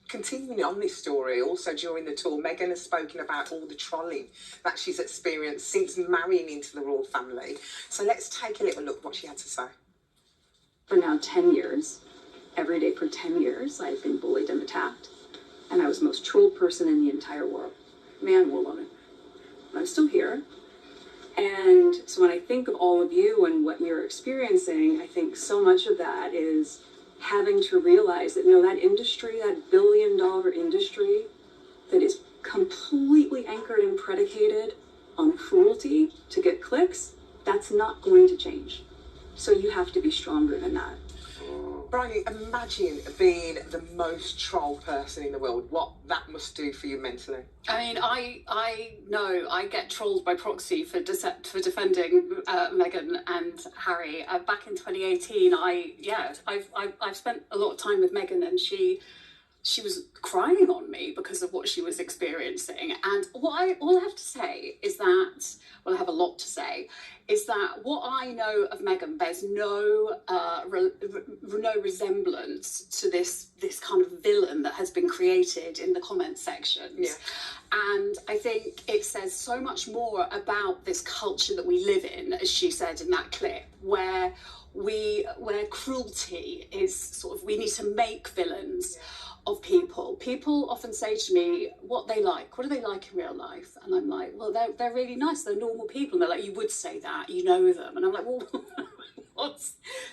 Continuing on this story, also during the tour, Meghan has spoken about all the trolling that she's experienced since marrying into the royal family. So let's take a little look at what she had to say. For now 10 years, every day for 10 years, I've been bullied and attacked. And I was the most trolled person in the entire world. Man, woman. I'm still here. And so when I think of all of you and what you're experiencing, I think so much of that is having to realize that, that industry, that billion-dollar industry that is completely anchored and predicated on cruelty to get clicks, that's not going to change. So you have to be stronger than that. Bryony, imagine being the most trolled person in the world. What that must do for you mentally. I mean, I know I get trolled by proxy for defending Meghan and Harry. Back in 2018, I've spent a lot of time with Meghan, and she was crying on me because of what she was experiencing. And all I have to say is that, well, I have a lot to say, is that what I know of Meghan bears no resemblance to this kind of villain that has been created in the comment sections. Yeah. And I think it says so much more about this culture that we live in, as she said in that clip, where cruelty is sort of, we need to make villains of people. People often say to me what they like. What do they like in real life? And I'm like, well, they're really nice. They're normal people. And they're like, you would say that, you know them. And I'm like, well, what?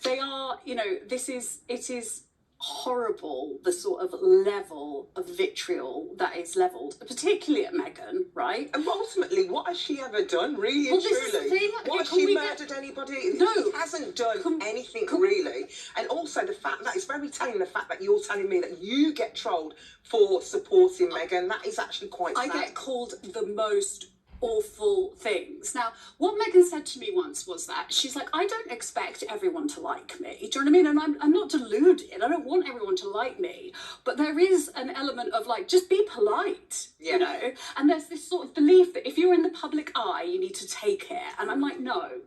They are, it is horrible, the sort of level of vitriol that is levelled, particularly at Meghan, right? And ultimately, what has she ever done, really and this is the truly? thing. What, has she murdered anybody? No. She hasn't done anything, really. And also the fact that, it's very telling, the fact that you're telling me that you get trolled for supporting Meghan, that is actually quite sad. I get called the most awful things. Now, what Meghan said to me once was that she's like, I don't expect everyone to like me. Do you know what I mean? And I'm not deluded. I don't want everyone to like me. But there is an element of like, just be polite, you know? And there's this sort of belief that if you're in the public eye, you need to take it. And I'm like, no,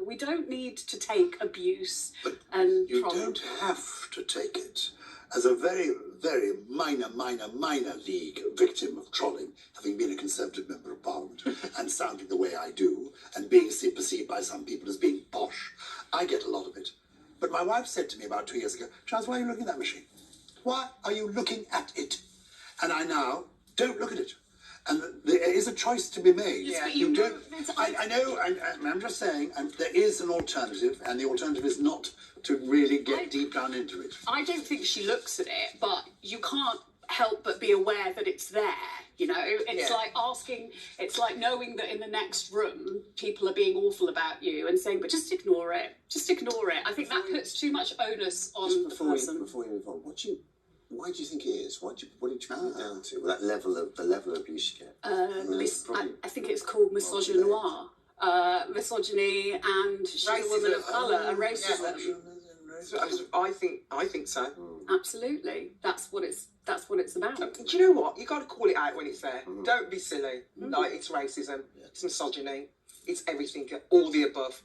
we don't need to take abuse and you trolling. You don't have to take it. As a very, very minor league victim of trolling, having been a Conservative Member of Parliament and sounding the way I do, and being perceived by some people as being posh, I get a lot of it. But my wife said to me about 2 years ago, Charles, why are you looking at that machine? Why are you looking at it? And I now don't look at it. And there is a choice to be made. Yeah, you don't. I know, and I'm just saying, and there is an alternative, and the alternative is not to really get deep down into it. I don't think she looks at it, but you can't help but be aware that it's there. It's like asking, it's like knowing that in the next room people are being awful about you and saying, but just ignore it. I think that puts too much onus on the person. Before we move on, why do you think it is? What do you put it down to? That level of abuse you get. I think it's called misogynoir. Misogyny, and she's a woman of colour, and racism. I think so. Absolutely, that's what it's about. Do you know what? You got to call it out when it's there. Don't be silly. Like, it's racism, it's misogyny, it's everything, all the above.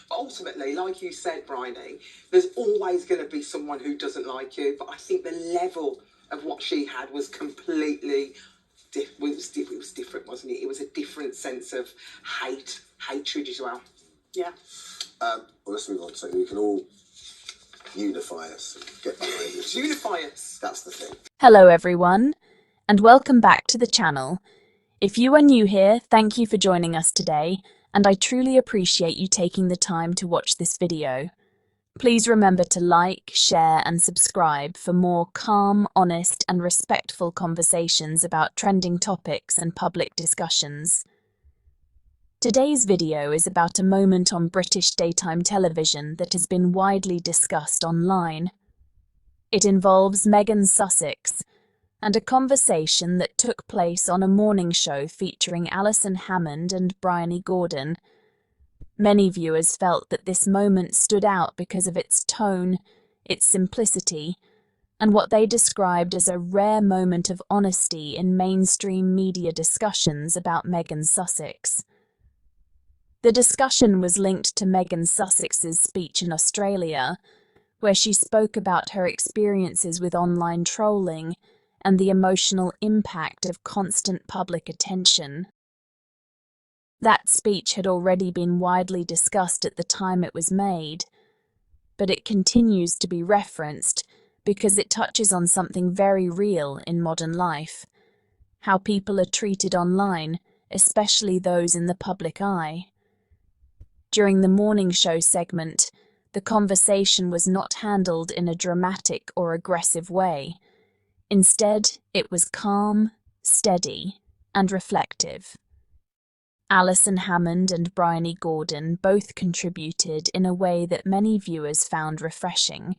But ultimately, like you said, Bryony, there's always going to be someone who doesn't like you. But I think the level of what she had was completely different. It was different, wasn't it? It was a different sense of hatred as well. Yeah. Well, let's move on so we can all unify us and get behind it. Unify us. That's the thing. Hello everyone, and welcome back to the channel. If you are new here, thank you for joining us today, and I truly appreciate you taking the time to watch this video. Please remember to like, share and subscribe for more calm, honest and respectful conversations about trending topics and public discussions. Today's video is about a moment on British daytime television that has been widely discussed online. It involves Meghan Sussex and a conversation that took place on a morning show featuring Alison Hammond and Bryony. Many viewers felt that this moment stood out because of its tone, its simplicity, and what they described as a rare moment of honesty in mainstream media discussions about Meghan Sussex. The discussion was linked to Meghan Sussex's speech in Australia, where she spoke about her experiences with online trolling and the emotional impact of constant public attention. That speech had already been widely discussed at the time it was made, but it continues to be referenced because it touches on something very real in modern life: how people are treated online, especially those in the public eye. During the morning show segment, the conversation was not handled in a dramatic or aggressive way. Instead, it was calm, steady, and reflective. Alison Hammond and Bryony both contributed in a way that many viewers found refreshing.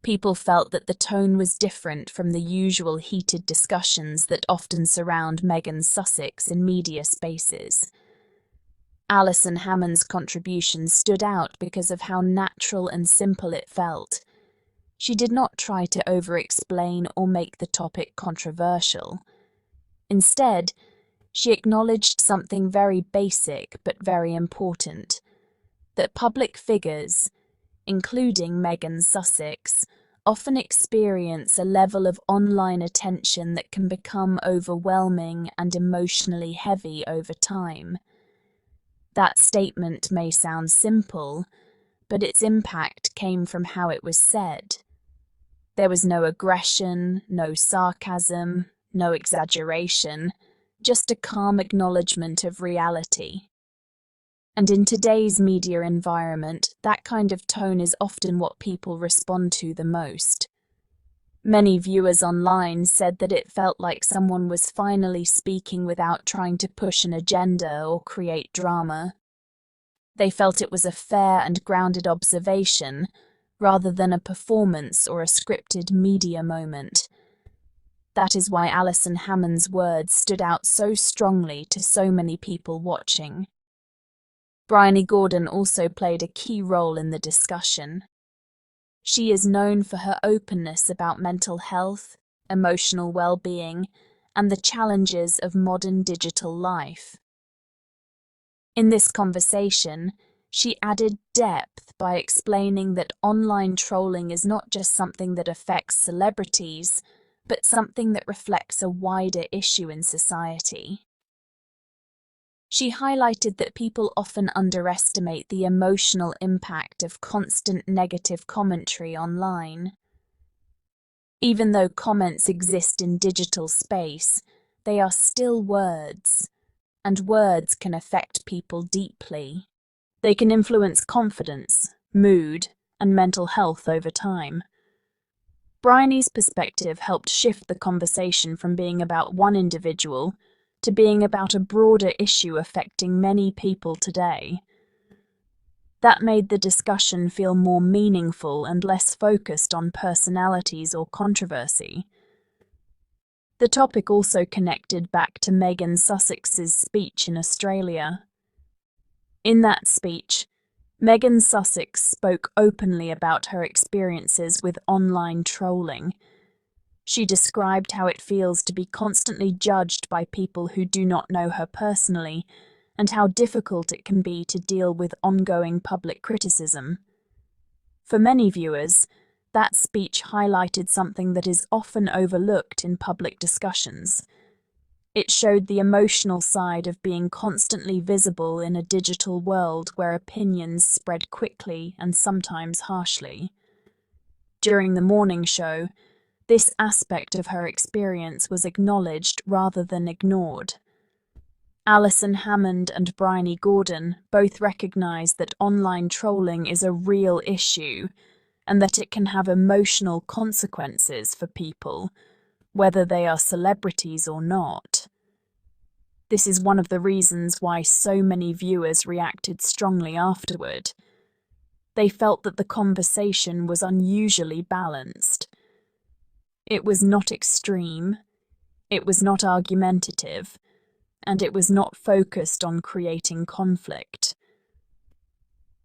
People felt that the tone was different from the usual heated discussions that often surround Meghan Sussex in media spaces. Alison Hammond's contribution stood out because of how natural and simple it felt. She did not try to over-explain or make the topic controversial. Instead, she acknowledged something very basic but very important: that public figures, including Meghan Sussex, often experience a level of online attention that can become overwhelming and emotionally heavy over time. That statement may sound simple, but its impact came from how it was said. There was no aggression, no sarcasm, no exaggeration, just a calm acknowledgement of reality. And in today's media environment, that kind of tone is often what people respond to the most. Many viewers online said that it felt like someone was finally speaking without trying to push an agenda or create drama. They felt it was a fair and grounded observation, rather than a performance or a scripted media moment. That is why Alison Hammond's words stood out so strongly to so many people watching. Bryony also played a key role in the discussion. She is known for her openness about mental health, emotional well-being, and the challenges of modern digital life. In this conversation, she added depth by explaining that online trolling is not just something that affects celebrities, but something that reflects a wider issue in society. She highlighted that people often underestimate the emotional impact of constant negative commentary online. Even though comments exist in digital space, they are still words, and words can affect people deeply. They can influence confidence, mood, and mental health over time. Bryony's perspective helped shift the conversation from being about one individual to being about a broader issue affecting many people today. That made the discussion feel more meaningful and less focused on personalities or controversy. The topic also connected back to Meghan Sussex's speech in Australia. In that speech, Meghan Sussex spoke openly about her experiences with online trolling. She described how it feels to be constantly judged by people who do not know her personally, and how difficult it can be to deal with ongoing public criticism. For many viewers, that speech highlighted something that is often overlooked in public discussions. It showed the emotional side of being constantly visible in a digital world where opinions spread quickly and sometimes harshly. During the morning show, this aspect of her experience was acknowledged rather than ignored. Alison Hammond and Bryony both recognized that online trolling is a real issue and that it can have emotional consequences for people, whether they are celebrities or not. This is one of the reasons why so many viewers reacted strongly afterward. They felt that the conversation was unusually balanced. It was not extreme, it was not argumentative, and it was not focused on creating conflict.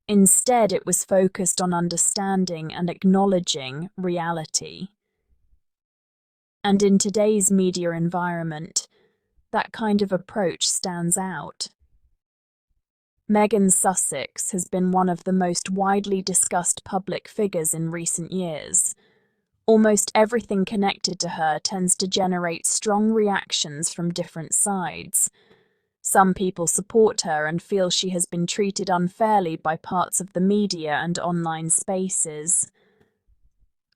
Instead, it was focused on understanding and acknowledging reality. And in today's media environment, that kind of approach stands out. Meghan Sussex has been one of the most widely discussed public figures in recent years, Almost everything connected to her tends to generate strong reactions from different sides. Some people support her and feel she has been treated unfairly by parts of the media and online spaces.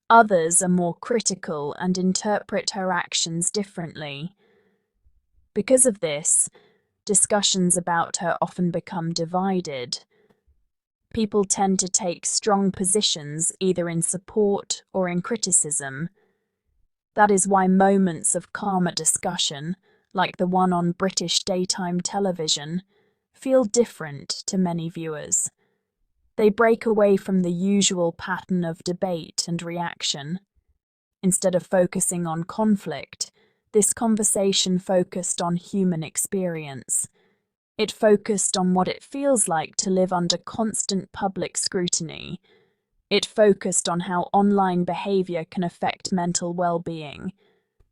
Others are more critical and interpret her actions differently. Because of this, discussions about her often become divided. People tend to take strong positions either in support or in criticism. That is why moments of calmer discussion, like the one on British daytime television, feel different to many viewers. They break away from the usual pattern of debate and reaction. Instead of focusing on conflict, this conversation focused on human experience. It focused on what it feels like to live under constant public scrutiny. It focused on how online behavior can affect mental well-being.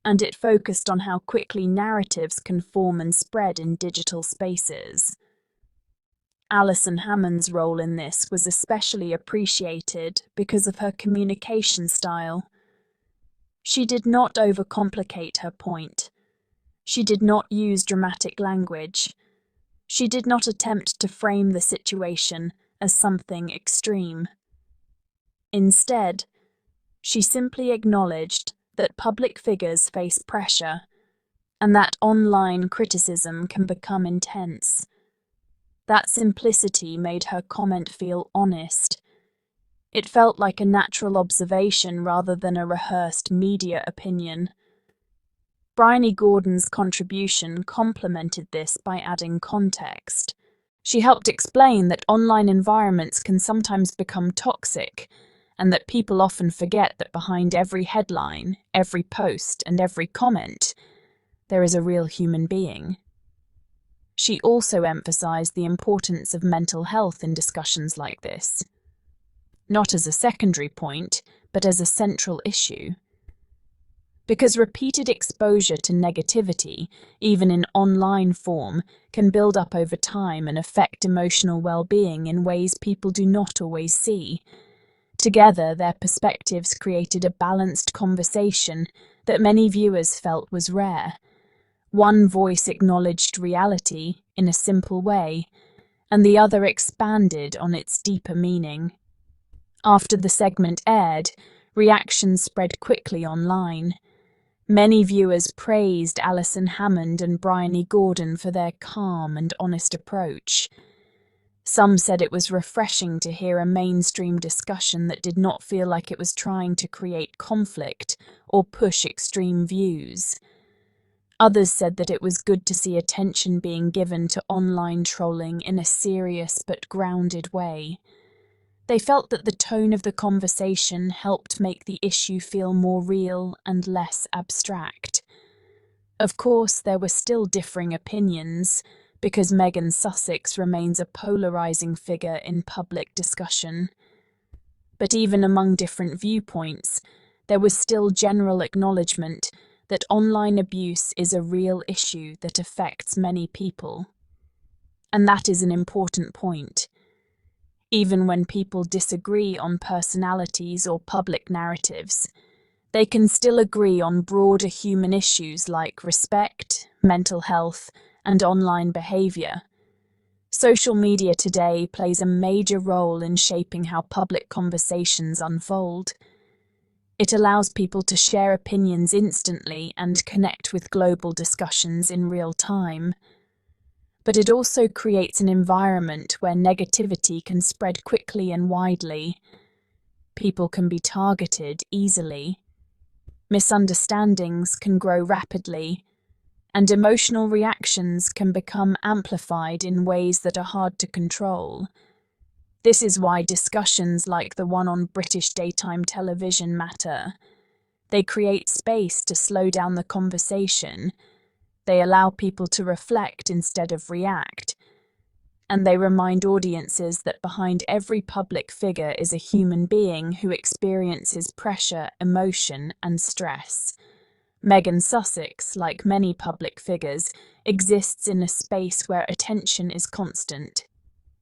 And it focused on how quickly narratives can form and spread in digital spaces. Alison Hammond's role in this was especially appreciated because of her communication style. She did not overcomplicate her point. She did not use dramatic language. She did not attempt to frame the situation as something extreme. Instead, she simply acknowledged that public figures face pressure and that online criticism can become intense. That simplicity made her comment feel honest. It felt like a natural observation rather than a rehearsed media opinion. Bryony Gordon's contribution complemented this by adding context. She helped explain that online environments can sometimes become toxic, and that people often forget that behind every headline, every post, and every comment, there is a real human being. She also emphasized the importance of mental health in discussions like this, not as a secondary point, but as a central issue. Because repeated exposure to negativity, even in online form, can build up over time and affect emotional well-being in ways people do not always see. Together, their perspectives created a balanced conversation that many viewers felt was rare. One voice acknowledged reality in a simple way, and the other expanded on its deeper meaning. After the segment aired, reactions spread quickly online. Many viewers praised Alison Hammond and Bryony Gordon for their calm and honest approach. Some said it was refreshing to hear a mainstream discussion that did not feel like it was trying to create conflict or push extreme views. Others said that it was good to see attention being given to online trolling in a serious but grounded way. They felt that the tone of the conversation helped make the issue feel more real and less abstract. Of course, there were still differing opinions, because Meghan Sussex remains a polarizing figure in public discussion. But even among different viewpoints, there was still general acknowledgement that online abuse is a real issue that affects many people. And that is an important point. Even when people disagree on personalities or public narratives, they can still agree on broader human issues like respect, mental health, and online behavior. Social media today plays a major role in shaping how public conversations unfold. It allows people to share opinions instantly and connect with global discussions in real time. But it also creates an environment where negativity can spread quickly and widely. People can be targeted easily. Misunderstandings can grow rapidly, and emotional reactions can become amplified in ways that are hard to control. This is why discussions like the one on British daytime television matter. They create space to slow down the conversation. They allow people to reflect instead of react. And they remind audiences that behind every public figure is a human being who experiences pressure, emotion, and stress. Meghan Sussex, like many public figures, exists in a space where attention is constant.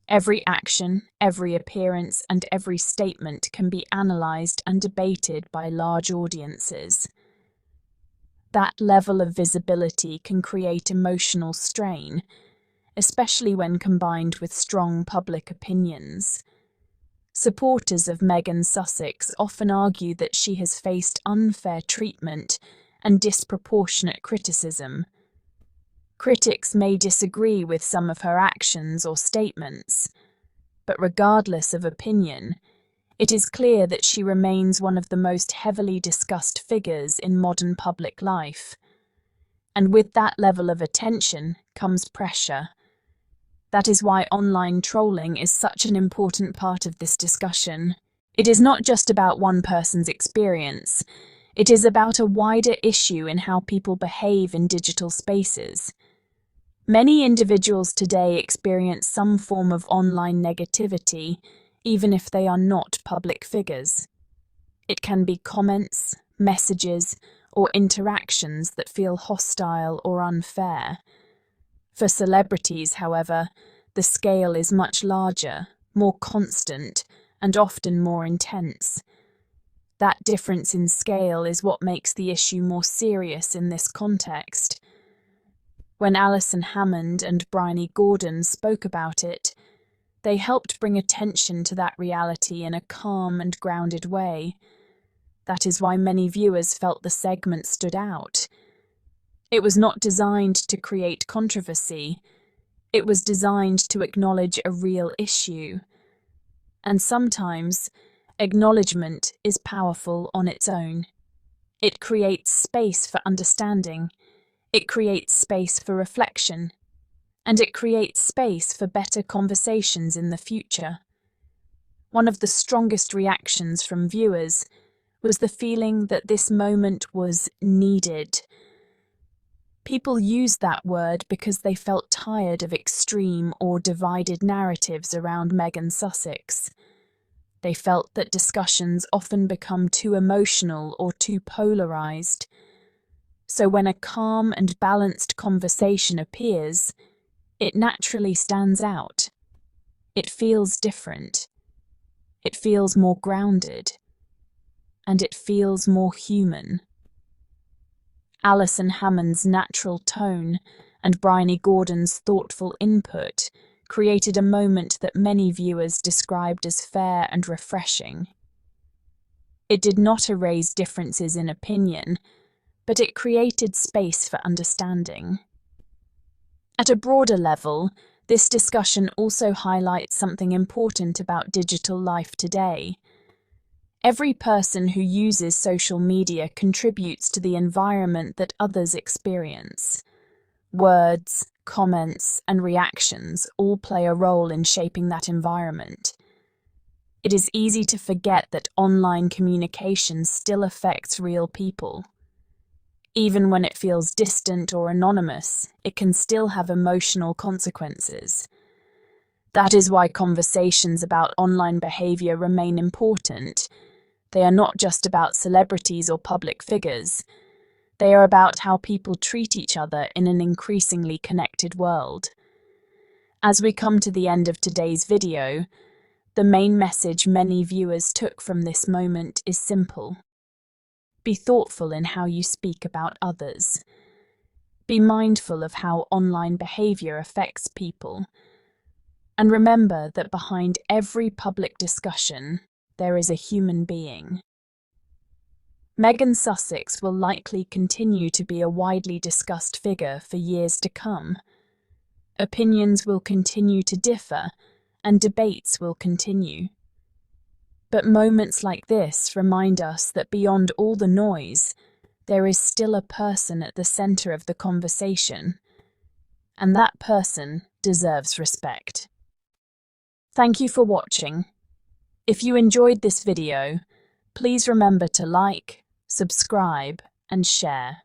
Every action, every appearance, and every statement can be analysed and debated by large audiences. That level of visibility can create emotional strain, especially when combined with strong public opinions. Supporters of Meghan Sussex often argue that she has faced unfair treatment and disproportionate criticism. Critics may disagree with some of her actions or statements, but regardless of opinion, it is clear that she remains one of the most heavily discussed figures in modern public life. And with that level of attention comes pressure. That is why online trolling is such an important part of this discussion. It is not just about one person's experience. It is about a wider issue in how people behave in digital spaces. Many individuals today experience some form of online negativity, even if they are not public figures. It can be comments, messages, or interactions that feel hostile or unfair. For celebrities, however, the scale is much larger, more constant, and often more intense. That difference in scale is what makes the issue more serious in this context. When Alison Hammond and Bryony spoke about it, they helped bring attention to that reality in a calm and grounded way. That is why many viewers felt the segment stood out. It was not designed to create controversy. It was designed to acknowledge a real issue. And sometimes, acknowledgement is powerful on its own. It creates space for understanding. It creates space for reflection. And it creates space for better conversations in the future. One of the strongest reactions from viewers was the feeling that this moment was needed. People used that word because they felt tired of extreme or divided narratives around Meghan Sussex. They felt that discussions often become too emotional or too polarised. So when a calm and balanced conversation appears, it naturally stands out. It feels different. It feels more grounded. And it feels more human. Alison Hammond's natural tone and Bryony thoughtful input created a moment that many viewers described as fair and refreshing. It did not erase differences in opinion, but it created space for understanding. At a broader level, this discussion also highlights something important about digital life today. Every person who uses social media contributes to the environment that others experience. Words, comments, and reactions all play a role in shaping that environment. It is easy to forget that online communication still affects real people. Even when it feels distant or anonymous, it can still have emotional consequences. That is why conversations about online behaviour remain important. They are not just about celebrities or public figures. They are about how people treat each other in an increasingly connected world. As we come to the end of today's video, the main message many viewers took from this moment is simple. Be thoughtful in how you speak about others. Be mindful of how online behaviour affects people. And remember that behind every public discussion, there is a human being. Meghan Sussex will likely continue to be a widely discussed figure for years to come. Opinions will continue to differ, and debates will continue. But moments like this remind us that beyond all the noise, there is still a person at the centre of the conversation, and that person deserves respect. Thank you for watching. If you enjoyed this video, please remember to like, subscribe, and share.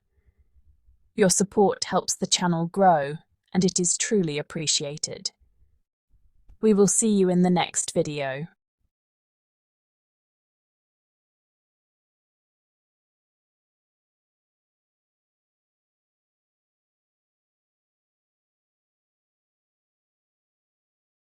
Your support helps the channel grow, and it is truly appreciated. We will see you in the next video.